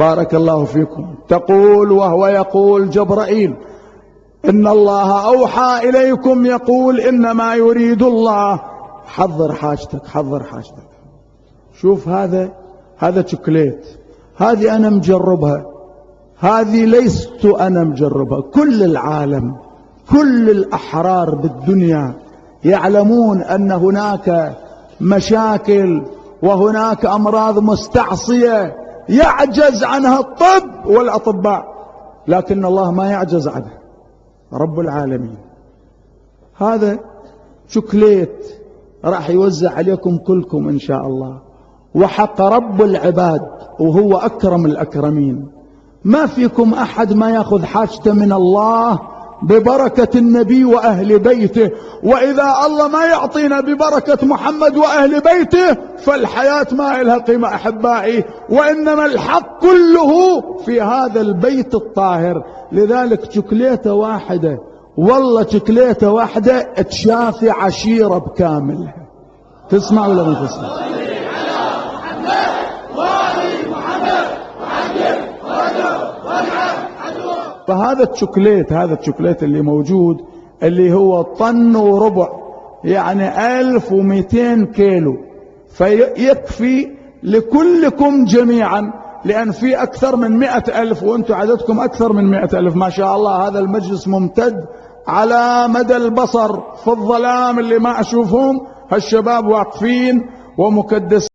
بارك الله فيكم. تقول وهو يقول جبرائيل إن الله أوحى إليكم يقول إنما يريد الله. حضر حاجتك حضر حاجتك. شوف هذا شوكليت، هذه أنا مجربها، هذه ليست أنا مجربها، كل العالم كل الأحرار بالدنيا يعلمون أن هناك مشاكل وهناك أمراض مستعصية يعجز عنها الطب والأطباء، لكن الله ما يعجز عنه رب العالمين. هذا شوكليت راح يوزع عليكم كلكم إن شاء الله، وحق رب العباد وهو أكرم الأكرمين ما فيكم أحد ما يأخذ حاجته من الله ببركة النبي وأهل بيته، وإذا الله ما يعطينا ببركة محمد وأهل بيته فالحياة ما لها قيمة أحبائي، وإنما الحق كله في هذا البيت الطاهر. لذلك شوكليته واحدة، والله شوكليته واحدة تشافي عشيرة بكاملها. تسمع ولا ما تسمع؟ فهذا الشوكليت اللي موجود اللي هو طن وربع، يعني 1200 كيلو، فيكفي لكلكم جميعا، لأن في أكثر من 100,000 وأنتم عددكم أكثر من 100,000 ما شاء الله. هذا المجلس ممتد على مدى البصر في الظلام اللي ما أشوفهم، هالشباب واقفين ومكدسين.